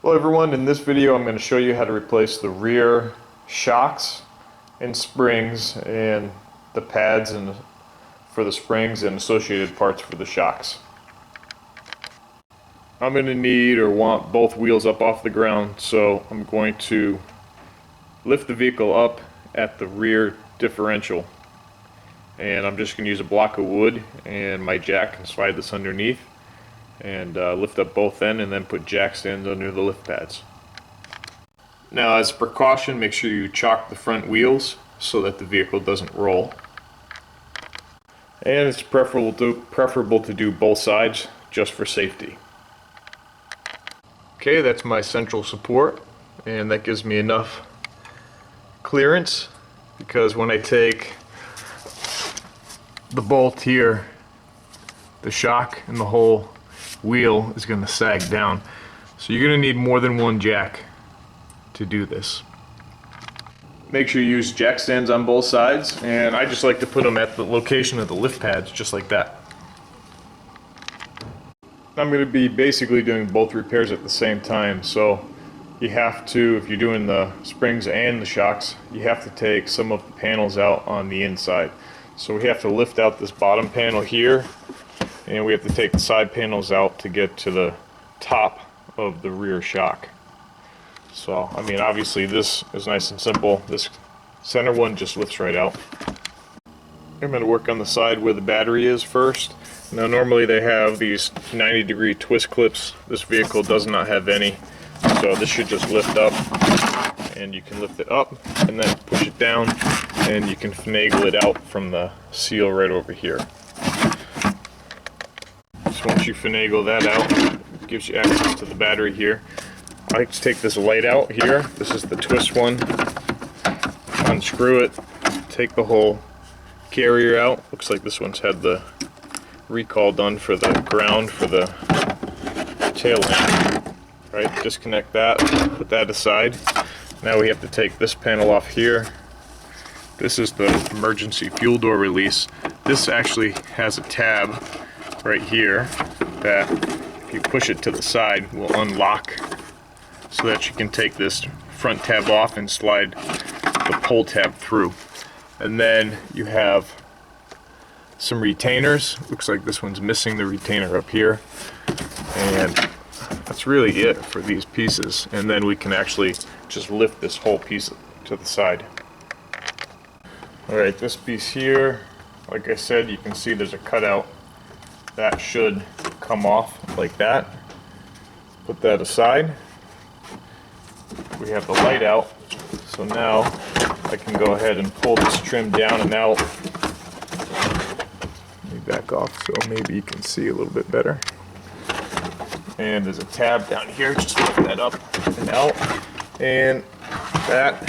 Hello everyone, in this video I'm going to show you how to replace the rear shocks and springs and the pads for the springs and associated parts for the shocks. I'm going to need or want both wheels up off the ground, so I'm going to lift the vehicle up at the rear differential, and I'm just going to use a block of wood and my jack and slide this underneath and lift up both ends and then put jack stands under the lift pads. Now, as a precaution, make sure you chock the front wheels so that the vehicle doesn't roll. And it's preferable to do both sides just for safety. Okay, that's my central support, and that gives me enough clearance because when I take the bolt here, the shock and the whole wheel is going to sag down. So you're going to need more than one jack to do this. Make sure you use jack stands on both sides, and I just like to put them at the location of the lift pads, just like that. I'm going to be basically doing both repairs at the same time, so you have to, if you're doing the springs and the shocks, you have to take some of the panels out on the inside. So we have to lift out this bottom panel here, and we have to take the side panels out to get to the top of the rear shock. So, I mean, obviously this is nice and simple. This center one just lifts right out. I'm going to work on the side where the battery is first. Now, normally they have these 90-degree twist clips. This vehicle does not have any, so this should just lift up, and you can lift it up and then push it down, and you can finagle it out from the seal right over here. So once you finagle that out, it gives you access to the battery here. I like to take this light out here. This is the twist one. Unscrew it, take the whole carrier out. Looks like this one's had the recall done for the ground for the tail lamp. Right, disconnect that, put that aside. Now we have to take this panel off here. This is the emergency fuel door release. This actually has a tab right here that if you push it to the side will unlock so that you can take this front tab off and slide the pull tab through. And then you have some retainers. Looks like this one's missing the retainer up here, and that's really it for these pieces. And then we can actually just lift this whole piece to the side. Alright, this piece here, like I said, you can see there's a cutout. That should come off like that. Put that aside. We have the light out, so now I can go ahead and pull this trim down and out. Let me back off so maybe you can see a little bit better. And there's a tab down here, just lift that up and out. And that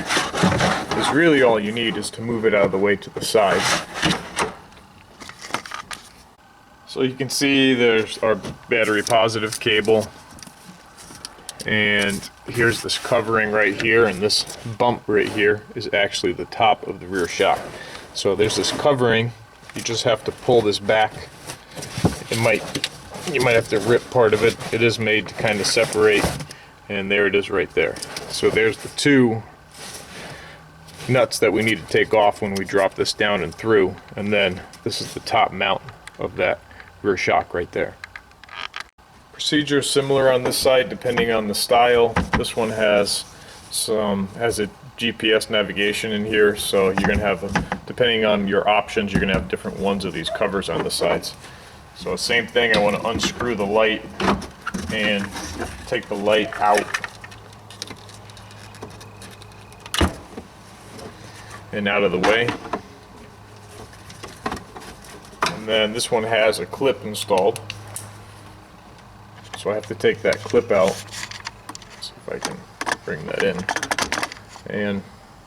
is really all you need, is to move it out of the way to the side. So you can see there's our battery positive cable, and here's this covering right here, and this bump right here is actually the top of the rear shock. So there's this covering, you just have to pull this back. You might have to rip part of it. It is made to kind of separate, and there it is right there. So there's the two nuts that we need to take off when we drop this down and through, and then this is the top mount of that rear shock right there. Procedure is similar on this side depending on the style. This one has a GPS navigation in here, so you're going to have, depending on your options, you're going to have different ones of these covers on the sides. So same thing, I want to unscrew the light and take the light out and out of the way. And then this one has a clip installed, so I have to take that clip out. Let's see if I can bring that in. And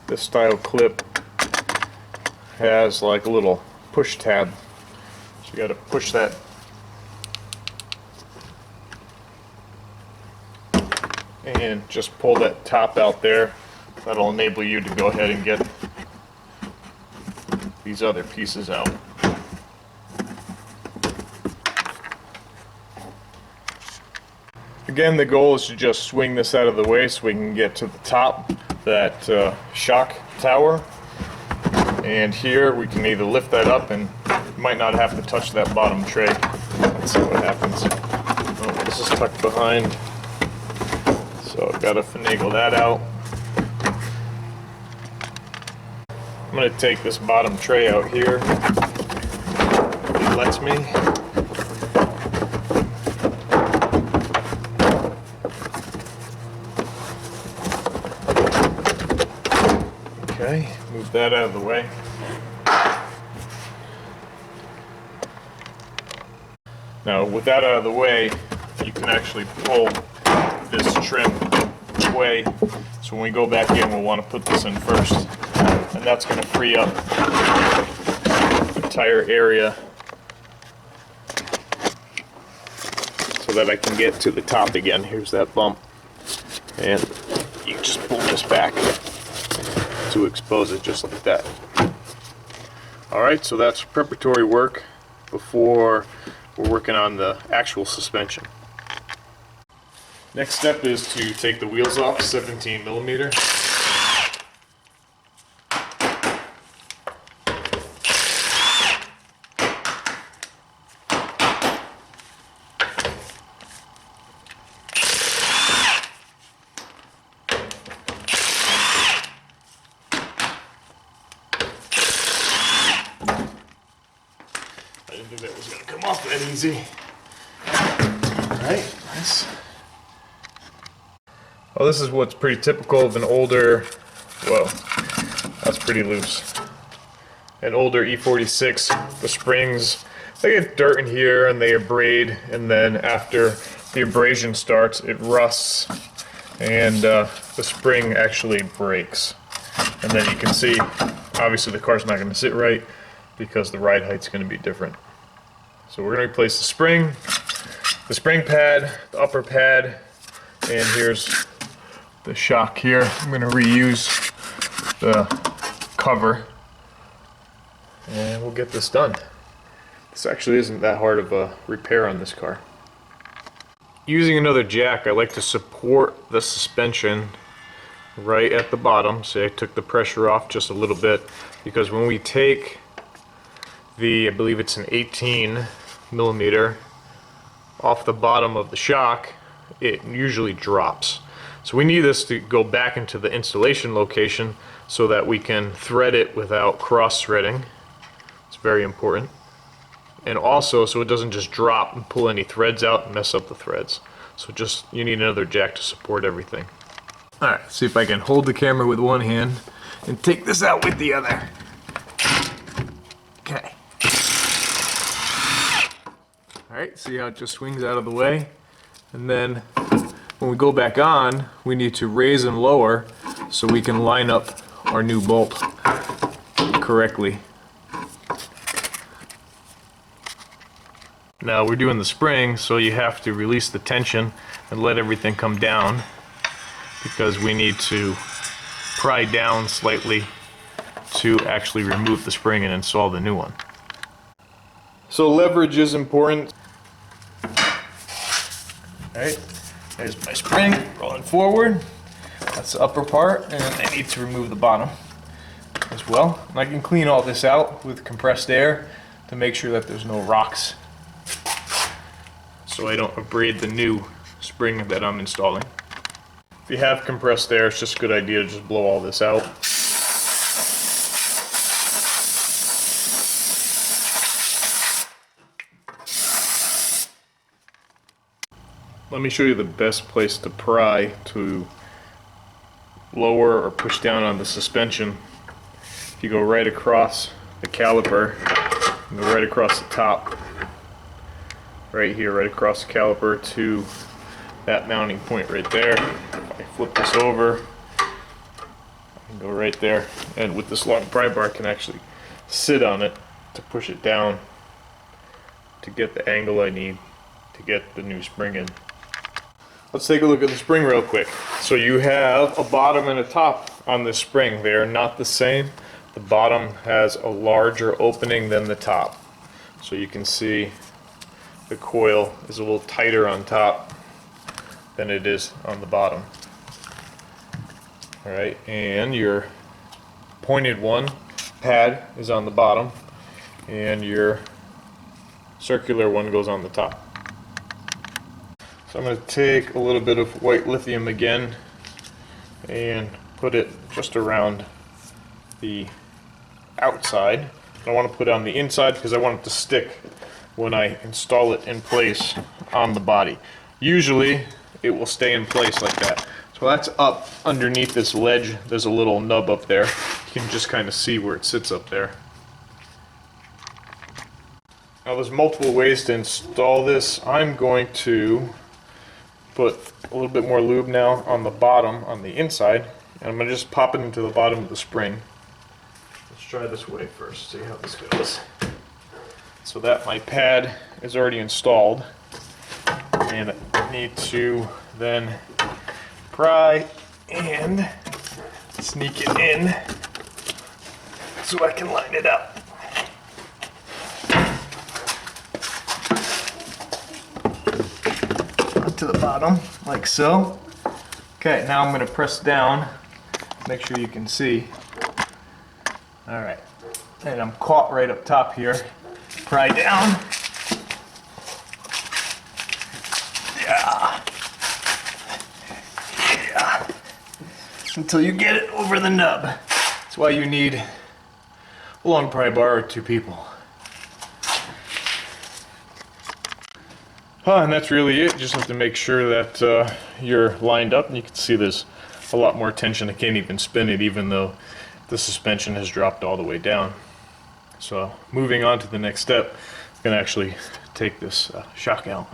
this style clip has like a little push tab, so you got to push that and just pull that top out there. That'll enable you to go ahead and get these other pieces out. Again, the goal is to just swing this out of the way so we can get to the top, that shock tower. And here we can either lift that up, and might not have to touch that bottom tray. Let's see what happens. Oh, this is tucked behind, so I've got to finagle that out. I'm going to take this bottom tray out here, if it lets me. Okay, move that out of the way. Now, with that out of the way, you can actually pull this trim away. So when we go back in, we'll want to put this in first. And that's going to free up the entire area so that I can get to the top again. Here's that bump. And you just pull this back to expose it just like that. Alright, so that's preparatory work before we're working on the actual suspension. Next step is to take the wheels off, 17mm. I didn't think that was going to come off that easy. Alright, nice. Well, this is what's pretty typical of an older, whoa, that's pretty loose. An older E46, the springs, they get dirt in here and they abrade, and then after the abrasion starts, it rusts and the spring actually breaks. And then you can see, obviously the car's not going to sit right because the ride height's going to be different. So we're going to replace the spring pad, the upper pad, and here's the shock here. I'm going to reuse the cover and we'll get this done. This actually isn't that hard of a repair on this car. Using another jack, I like to support the suspension right at the bottom. See, I took the pressure off just a little bit because when we take the, I believe it's an 18mm off the bottom of the shock, it usually drops. So we need this to go back into the installation location so that we can thread it without cross-threading. It's very important. And also so it doesn't just drop and pull any threads out and mess up the threads. So just, you need another jack to support everything. Alright, see if I can hold the camera with one hand and take this out with the other. Okay. Alright, see how it just swings out of the way? And then when we go back on, we need to raise and lower so we can line up our new bolt correctly. Now we're doing the spring, so you have to release the tension and let everything come down because we need to pry down slightly to actually remove the spring and install the new one. So leverage is important. Alright, there's my spring rolling forward. That's the upper part, and I need to remove the bottom as well. And I can clean all this out with compressed air to make sure that there's no rocks, so I don't abrade the new spring that I'm installing. If you have compressed air, it's just a good idea to just blow all this out. Let me show you the best place to pry to lower or push down on the suspension. If you go right across the caliper, and go right across the top, right here, right across the caliper to that mounting point right there. If I flip this over, I can go right there, and with this long pry bar I can actually sit on it to push it down to get the angle I need to get the new spring in. Let's take a look at the spring real quick. So you have a bottom and a top on this spring. They are not the same. The bottom has a larger opening than the top. So you can see the coil is a little tighter on top than it is on the bottom. Alright, and your pointed one pad is on the bottom, and your circular one goes on the top. So I'm going to take a little bit of white lithium again and put it just around the outside. I want to put it on the inside because I want it to stick when I install it in place on the body. Usually it will stay in place like that. So that's up underneath this ledge. There's a little nub up there. You can just kind of see where it sits up there. Now there's multiple ways to install this. I'm going to put a little bit more lube now on the bottom, on the inside, and I'm going to just pop it into the bottom of the spring. Let's try this way first, see how this goes. So that my pad is already installed, and I need to then pry and sneak it in so I can line it up. To the bottom, like so. Okay, now I'm going to press down, make sure you can see. Alright, and I'm caught right up top here. Pry down. Yeah. Yeah. Until you get it over the nub. That's why you need a long pry bar or two people. And that's really it. You just have to make sure that you're lined up, and you can see there's a lot more tension. I can't even spin it even though the suspension has dropped all the way down. So moving on to the next step, I'm going to actually take this shock out.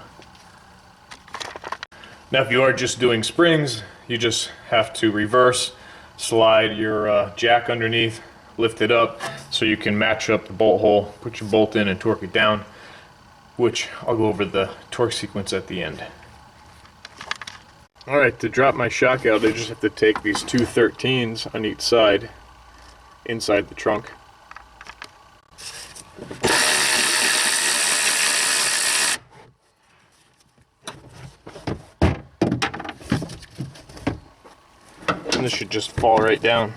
Now if you are just doing springs, you just have to reverse, slide your jack underneath, lift it up so you can match up the bolt hole, put your bolt in and torque it down, which I'll go over the torque sequence at the end. Alright, to drop my shock out, I just have to take these two 13s on each side, inside the trunk. And this should just fall right down.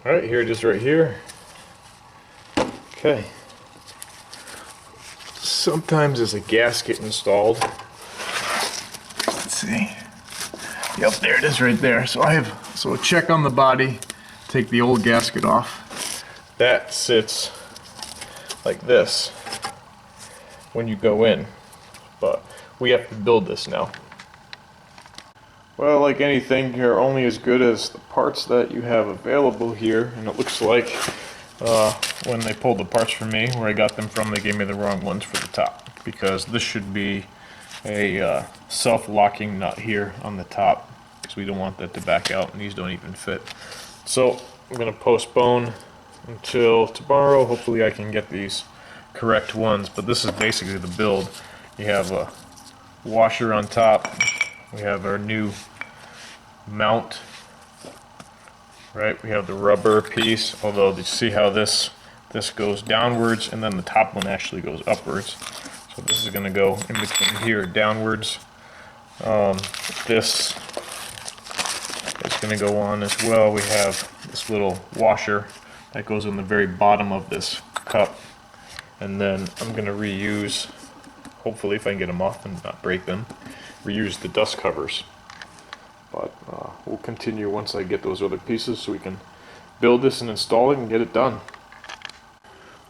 Alright, here it is right here. Okay. Sometimes there's a gasket installed. Let's see. Yep, there it is right there. So a check on the body, take the old gasket off. That sits like this when you go in. But we have to build this now. Well, like anything, you're only as good as the parts that you have available here, and it looks like when they pulled the parts from me, where I got them from, they gave me the wrong ones for the top, because this should be a self-locking nut here on the top, because we don't want that to back out, and these don't even fit. So I'm going to postpone until tomorrow. Hopefully I can get these correct ones, but this is basically the build. You have a washer on top. We have our new mount, right? We have the rubber piece, although you see how this goes downwards, and then the top one actually goes upwards. So this is going to go in between here, downwards. This is going to go on as well. We have this little washer that goes in the very bottom of this cup, and then I'm going to reuse, hopefully if I can get them off and not break them, reuse the dust covers. But we'll continue once I get those other pieces so we can build this and install it and get it done.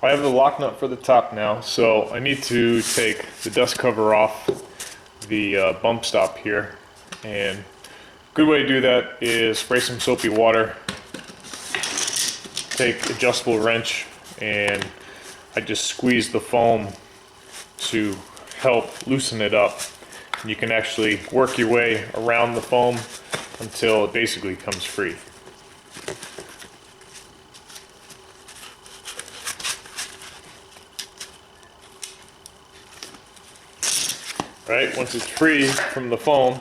I have the lock nut for the top now, so I need to take the dust cover off the bump stop here, and a good way to do that is spray some soapy water, take adjustable wrench, and I just squeeze the foam to help loosen it up. You can actually work your way around the foam until it basically comes free. Right, once it's free from the foam,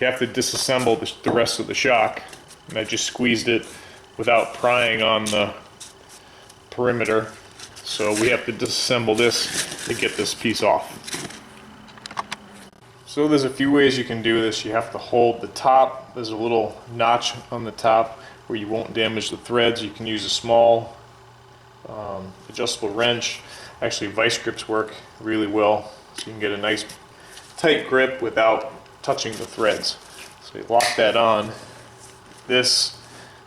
you have to disassemble the rest of the shock. And I just squeezed it without prying on the perimeter. So we have to disassemble this to get this piece off. So there's a few ways you can do this. You have to hold the top. There's a little notch on the top where you won't damage the threads. You can use a small adjustable wrench. Actually, vice grips work really well, so you can get a nice tight grip without touching the threads. So you lock that on. This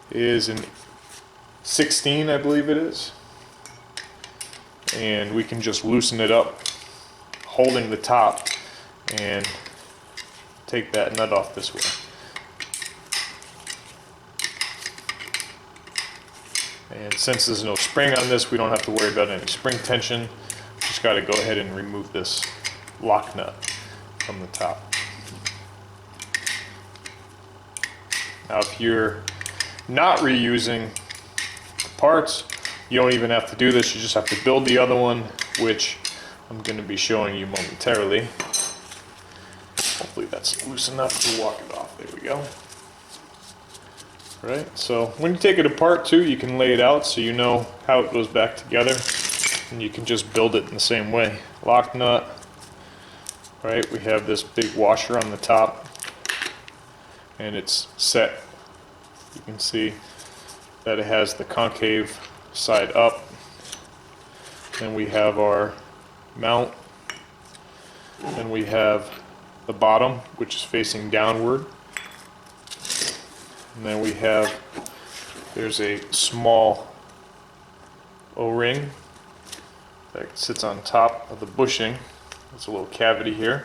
is an 16, I believe it is. And we can just loosen it up holding the top and take that nut off this way. And since there's no spring on this, we don't have to worry about any spring tension. Just got to go ahead and remove this lock nut from the top. Now if you're not reusing parts, you don't even have to do this. You just have to build the other one, which I'm going to be showing you momentarily. Hopefully that's loose enough to walk it off. There we go. Right, so when you take it apart too, you can lay it out so you know how it goes back together, and you can just build it in the same way. Lock nut, right, we have this big washer on the top, and it's set. You can see that it has the concave side up. Then we have our mount, and we have the bottom, which is facing downward. And then we have, there's a small O-ring that sits on top of the bushing. There's a little cavity here,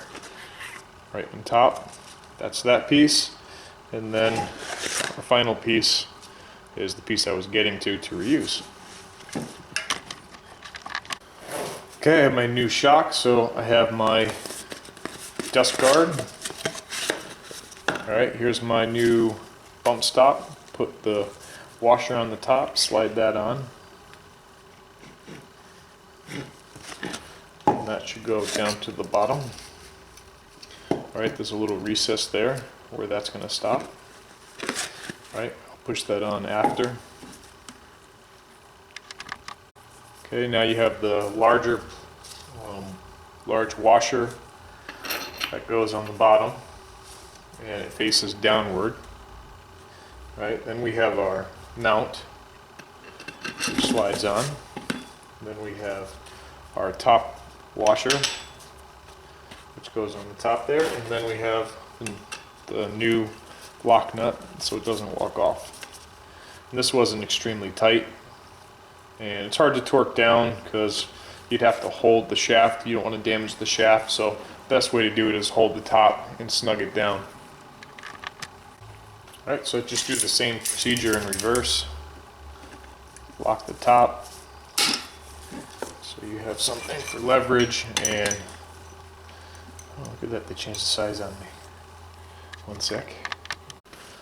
right on top. That's that piece. And then our final piece is the piece I was getting to reuse. Okay, I have my new shock, so I have my dust guard. Alright, here's my new bump stop. Put the washer on the top, slide that on. And that should go down to the bottom. Alright, there's a little recess there where that's going to stop. Alright, I'll push that on after. Okay, now you have the large washer that goes on the bottom, and it faces downward. Right, then we have our mount, which slides on. Then we have our top washer, which goes on the top there, and then we have the new lock nut, so it doesn't walk off. And this wasn't extremely tight, and it's hard to torque down because you'd have to hold the shaft. You don't want to damage the shaft, so the best way to do it is hold the top and snug it down. Alright, so just do the same procedure in reverse. Lock the top so you have something for leverage, and oh, look at that, they changed the size on me. One sec.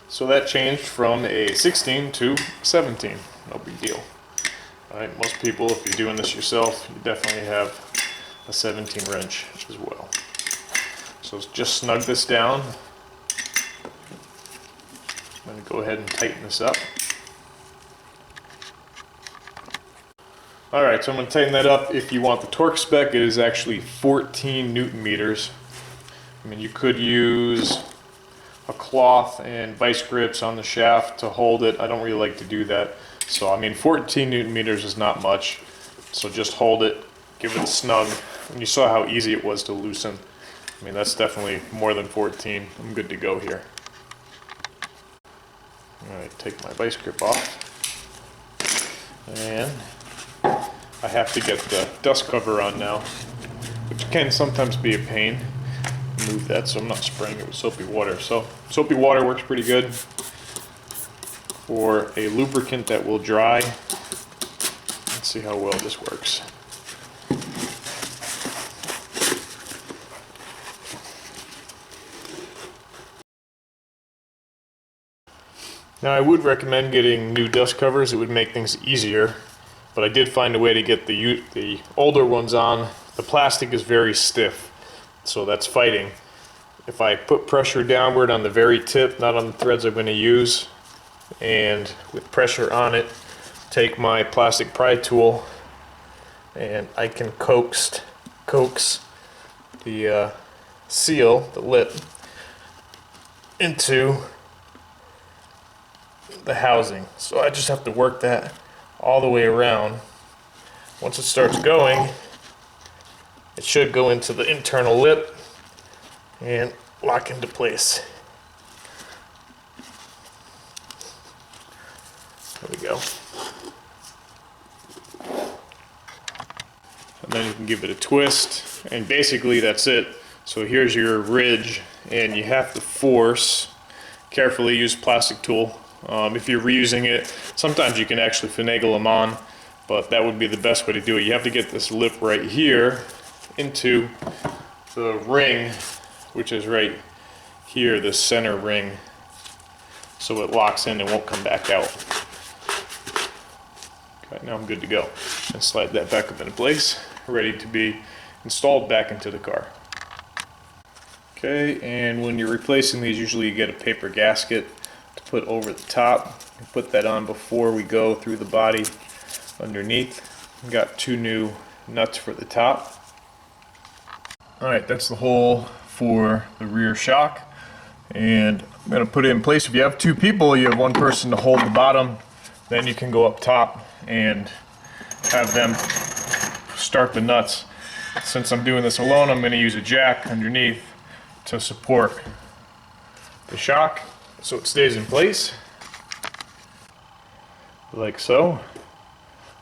So that changed from a 16 to 17. No big deal. Alright, most people, if you're doing this yourself, you definitely have a 17 wrench as well. So just snug this down. I'm going to go ahead and tighten this up. Alright, so I'm going to tighten that up. If you want the torque spec, it is actually 14 Newton meters. I mean, you could use a cloth and vice grips on the shaft to hold it. I don't really like to do that. So, I mean, 14 Newton meters is not much. So just hold it, give it a snug. And you saw how easy it was to loosen. I mean, that's definitely more than 14. I'm good to go here. Alright, take my vice grip off, and I have to get the dust cover on now, which can sometimes be a pain. Move that so I'm not spraying it with soapy water. So soapy water works pretty good for a lubricant that will dry. Let's see how well this works. Now I would recommend getting new dust covers. It would make things easier, but I did find a way to get the older ones on. The plastic is very stiff, so that's fighting. If I put pressure downward on the very tip, not on the threads I'm going to use, and with pressure on it, take my plastic pry tool and I can coax the seal, the lip, into the housing. So I just have to work that all the way around. Once it starts going, it should go into the internal lip and lock into place. There we go. And then you can give it a twist, and basically that's it. So here's your ridge, and you have to force, carefully use plastic tool. If you're reusing it, sometimes you can actually finagle them on, but that would be the best way to do it. You have to get this lip right here into the ring, which is right here, the center ring, so it locks in and won't come back out. Okay, now I'm good to go. And slide that back up into place, ready to be installed back into the car. Okay, and when you're replacing these, usually you get a paper gasket to put over the top. You put that on before we go through the body underneath. We got 2 new nuts for the top. Alright, that's the hole for the rear shock, and I'm going to put it in place. If you have 2 people, you have 1 person to hold the bottom, then you can go up top and have them start the nuts. Since I'm doing this alone, I'm going to use a jack underneath to support the shock so it stays in place, like so.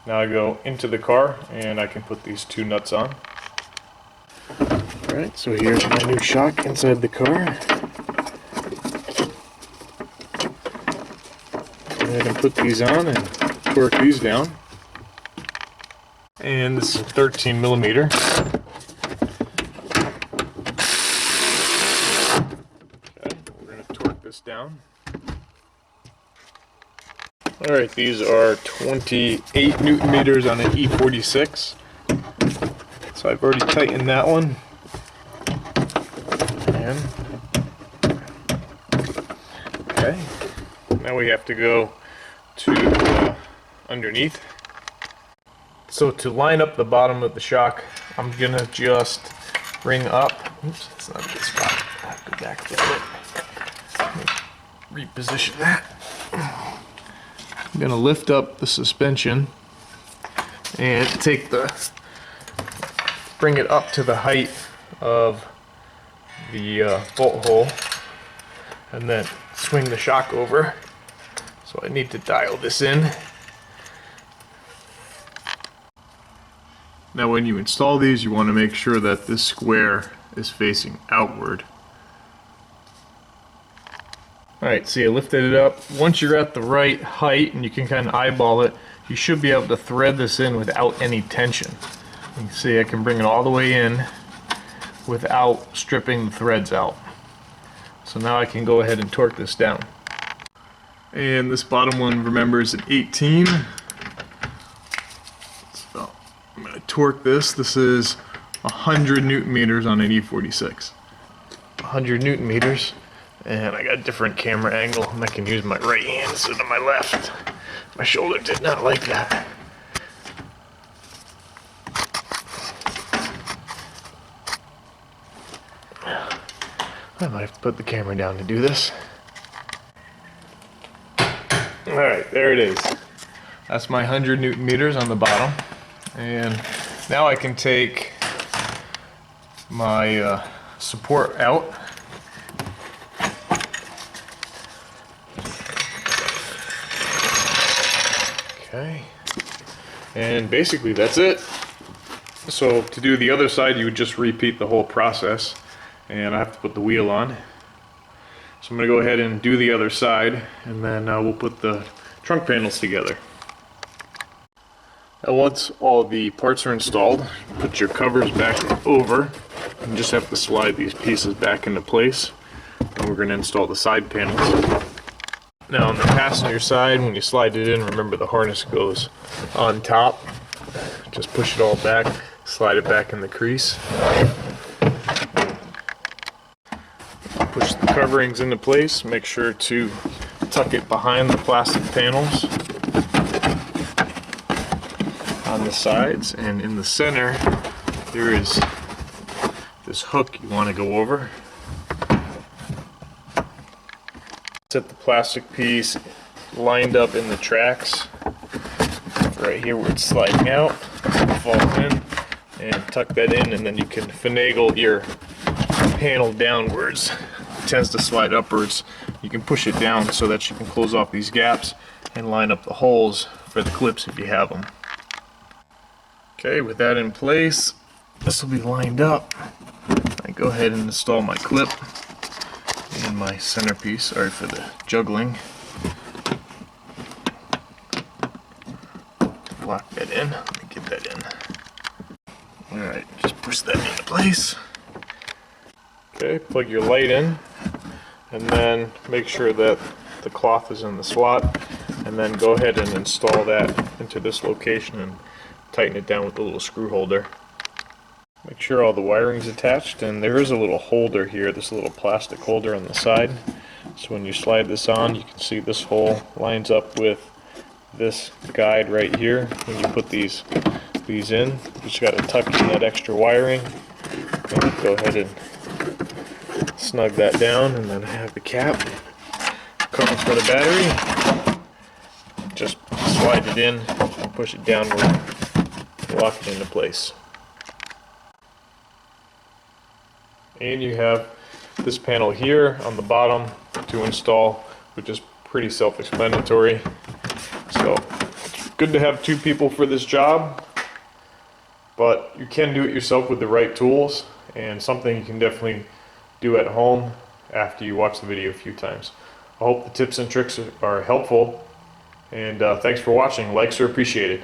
Now I go into the car and I can put these 2 nuts on. Alright, so here's my new shock inside the car. Go ahead and put these on and torque these down. And this is 13 millimeter. Okay, we're going to torque this down. Alright, these are 28 Newton meters on an E46. So I've already tightened that one. And okay, now we have to go to underneath. So to line up the bottom of the shock, I'm gonna just bring up. Oops, it's not a good spot. I have to go back a little bit. Reposition that. I'm gonna lift up the suspension and bring it up to the height of the bolt hole, and then swing the shock over. So I need to dial this in. Now when you install these, you want to make sure that this square is facing outward. Alright, see, I lifted it up. Once you're at the right height and you can kind of eyeball it, you should be able to thread this in without any tension. You can see I can bring it all the way in without stripping the threads out. So now I can go ahead and torque this down. And this bottom one, remember, is an 18. So I'm going to torque this. This is 100 Newton meters on an E46. 100 Newton meters. And I got a different camera angle, and I can use my right hand instead of my left. My shoulder did not like that. I might have to put the camera down to do this. Alright, there it is. That's my 100 Newton meters on the bottom. And now I can take my support out. Okay. And basically that's it. So to do the other side, you would just repeat the whole process. And I have to put the wheel on. So I'm going to go ahead and do the other side, and then we'll put the trunk panels together. Now once all the parts are installed, put your covers back over, and just have to slide these pieces back into place. And we're going to install the side panels. Now on the passenger side, when you slide it in, remember the harness goes on top. Just push it all back, slide it back in the crease. Push the coverings into place. Make sure to tuck it behind the plastic panels on the sides, and in the center there is this hook you want to go over. Set the plastic piece lined up in the tracks right here where it's sliding out, falls in, and tuck that in, and then you can finagle your panel downwards. It tends to slide upwards. You can push it down so that you can close off these gaps and line up the holes for the clips if you have them. Okay, with that in place, this will be lined up. I go ahead and install my clip and my centerpiece. Sorry for the juggling. Lock that in. Let me get that in. Alright, just push that into place. Okay, plug your light in, and then make sure that the cloth is in the slot, and then go ahead and install that into this location and tighten it down with the little screw holder. Make sure all the wiring's attached, and there is a little holder here, this little plastic holder on the side. So when you slide this on, you can see this hole lines up with this guide right here. When you put these in, you just got to tuck in that extra wiring and go ahead and snug that down, and then I have the cap comes for the battery. Just slide it in and push it downward, lock it into place. And you have this panel here on the bottom to install, which is pretty self-explanatory. So it's good to have two people for this job, but you can do it yourself with the right tools, and something you can definitely do at home after you watch the video a few times. I hope the tips and tricks are helpful, and thanks for watching. Likes are appreciated.